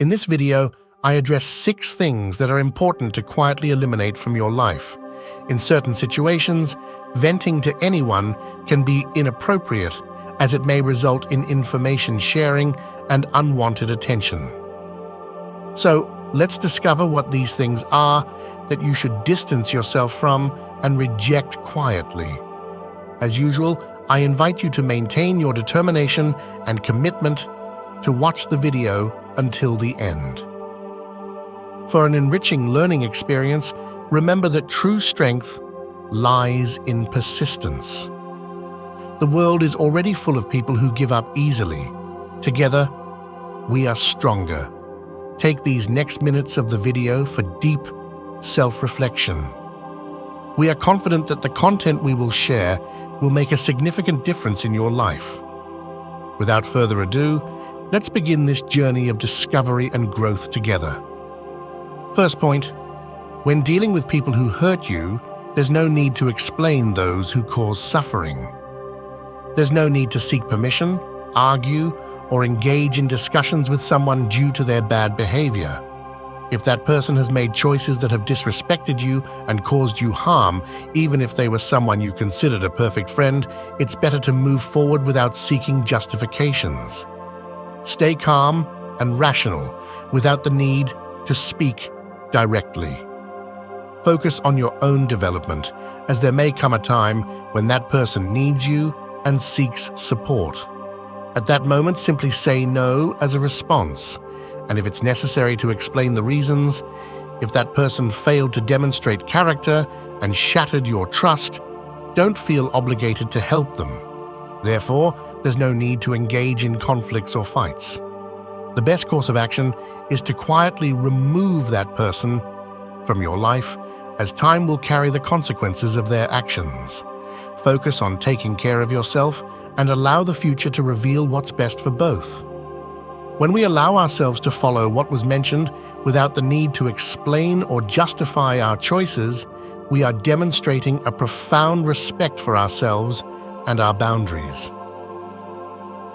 In this video, I address 6 things that are important to quietly eliminate from your life. In certain situations, venting to anyone can be inappropriate, as it may result in information sharing and unwanted attention. So, let's discover what these things are that you should distance yourself from and reject quietly. As usual, I invite you to maintain your determination and commitment to watch the video until the end. For an enriching learning experience, remember that true strength lies in persistence. The world is already full of people who give up easily. Together, we are stronger. Take these next minutes of the video for deep self-reflection. We are confident that the content we will share will make a significant difference in your life. Without further ado, let's begin this journey of discovery and growth together. First point, when dealing with people who hurt you, there's no need to explain those who cause suffering. There's no need to seek permission, argue, or engage in discussions with someone due to their bad behavior. If that person has made choices that have disrespected you and caused you harm, even if they were someone you considered a perfect friend, it's better to move forward without seeking justifications. Stay calm and rational without the need to speak directly. Focus on your own development, as there may come a time when that person needs you and seeks support. At that moment, simply say no as a response, and if it's necessary to explain the reasons, if that person failed to demonstrate character and shattered your trust, don't feel obligated to help them. Therefore, there's no need to engage in conflicts or fights. The best course of action is to quietly remove that person from your life, as time will carry the consequences of their actions. Focus on taking care of yourself and allow the future to reveal what's best for both. When we allow ourselves to follow what was mentioned without the need to explain or justify our choices, we are demonstrating a profound respect for ourselves and our boundaries.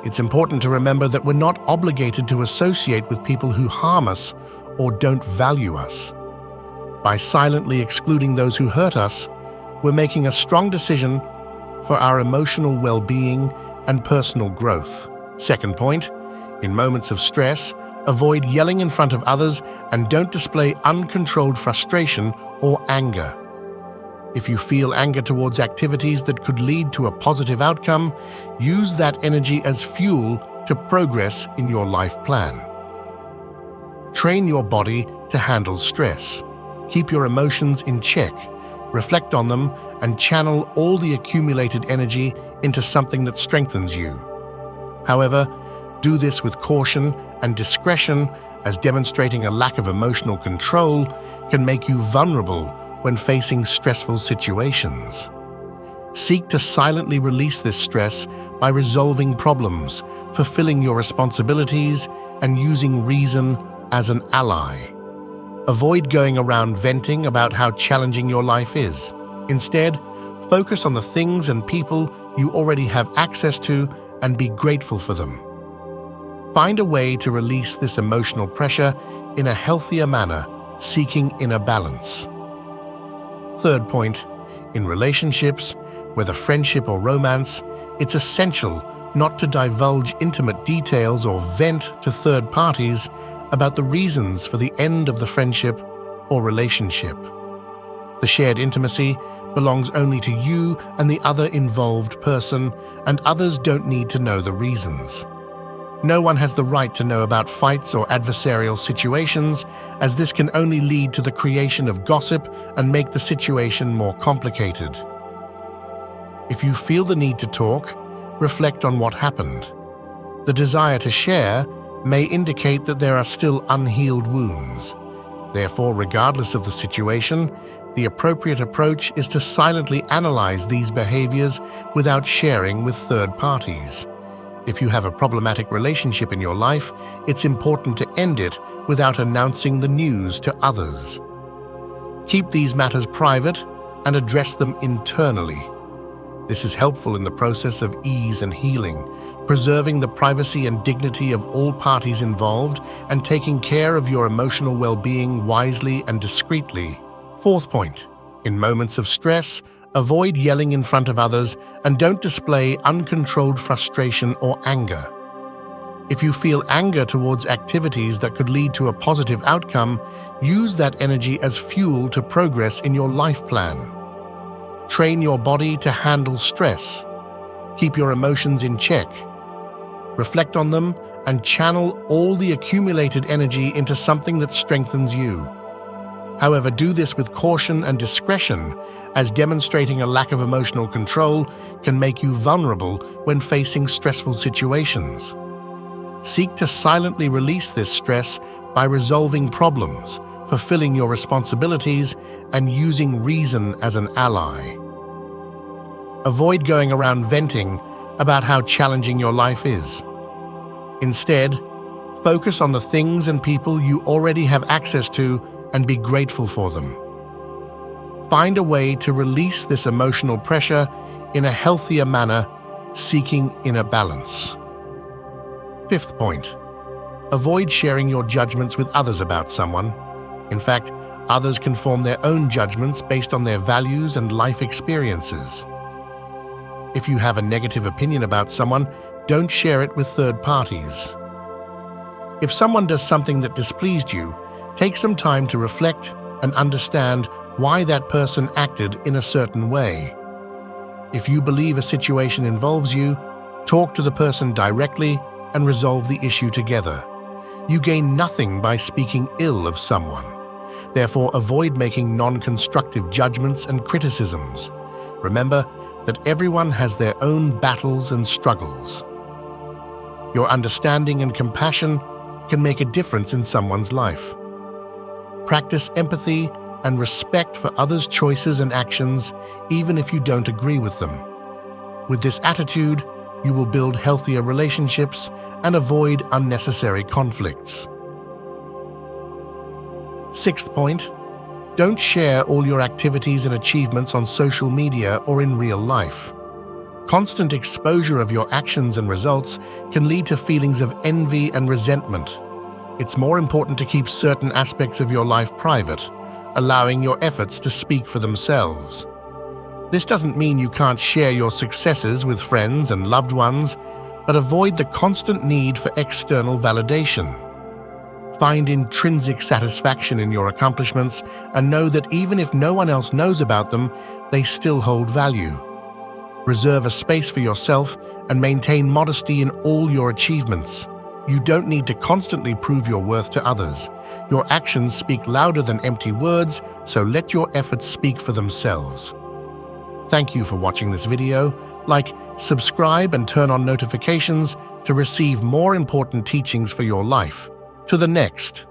It's important to remember that we're not obligated to associate with people who harm us or don't value us. By silently excluding those who hurt us, we're making a strong decision for our emotional well-being and personal growth. Second point, in moments of stress, avoid yelling in front of others and don't display uncontrolled frustration or anger. If you feel anger towards activities that could lead to a positive outcome, use that energy as fuel to progress in your life plan. Train your body to handle stress. Keep your emotions in check, reflect on them, and channel all the accumulated energy into something that strengthens you. However, do this with caution and discretion, as demonstrating a lack of emotional control can make you vulnerable when facing stressful situations. Seek to silently release this stress by resolving problems, fulfilling your responsibilities, and using reason as an ally. Avoid going around venting about how challenging your life is. Instead, focus on the things and people you already have access to and be grateful for them. Find a way to release this emotional pressure in a healthier manner, seeking inner balance. Third point, in relationships, whether friendship or romance, it's essential not to divulge intimate details or vent to third parties about the reasons for the end of the friendship or relationship. The shared intimacy belongs only to you and the other involved person, and others don't need to know the reasons. No one has the right to know about fights or adversarial situations, as this can only lead to the creation of gossip and make the situation more complicated. If you feel the need to talk, reflect on what happened. The desire to share may indicate that there are still unhealed wounds. Therefore, regardless of the situation, the appropriate approach is to silently analyze these behaviors without sharing with third parties. If you have a problematic relationship in your life, it's important to end it without announcing the news to others. Keep these matters private and address them internally. This is helpful in the process of ease and healing, preserving the privacy and dignity of all parties involved and taking care of your emotional well-being wisely and discreetly. Fourth point, in moments of stress, avoid yelling in front of others and don't display uncontrolled frustration or anger. If you feel anger towards activities that could lead to a positive outcome, use that energy as fuel to progress in your life plan. Train your body to handle stress. Keep your emotions in check. Reflect on them and channel all the accumulated energy into something that strengthens you. However, do this with caution and discretion, as demonstrating a lack of emotional control can make you vulnerable when facing stressful situations. Seek to silently release this stress by resolving problems, fulfilling your responsibilities, and using reason as an ally. Avoid going around venting about how challenging your life is. Instead, focus on the things and people you already have access to and be grateful for them. Find a way to release this emotional pressure in a healthier manner, seeking inner balance. Fifth point, avoid sharing your judgments with others about someone. In fact, others can form their own judgments based on their values and life experiences. If you have a negative opinion about someone, don't share it with third parties. If someone does something that displeased you, take some time to reflect and understand why that person acted in a certain way. If you believe a situation involves you, talk to the person directly and resolve the issue together. You gain nothing by speaking ill of someone. Therefore, avoid making non-constructive judgments and criticisms. Remember that everyone has their own battles and struggles. Your understanding and compassion can make a difference in someone's life. Practice empathy and respect for others' choices and actions, even if you don't agree with them. With this attitude, you will build healthier relationships and avoid unnecessary conflicts. Sixth point, don't share all your activities and achievements on social media or in real life. Constant exposure of your actions and results can lead to feelings of envy and resentment. It's more important to keep certain aspects of your life private, allowing your efforts to speak for themselves. This doesn't mean you can't share your successes with friends and loved ones, but avoid the constant need for external validation. Find intrinsic satisfaction in your accomplishments and know that even if no one else knows about them, they still hold value. Reserve a space for yourself and maintain modesty in all your achievements. You don't need to constantly prove your worth to others. Your actions speak louder than empty words, so let your efforts speak for themselves. Thank you for watching this video. Like, subscribe, and turn on notifications to receive more important teachings for your life. To the next.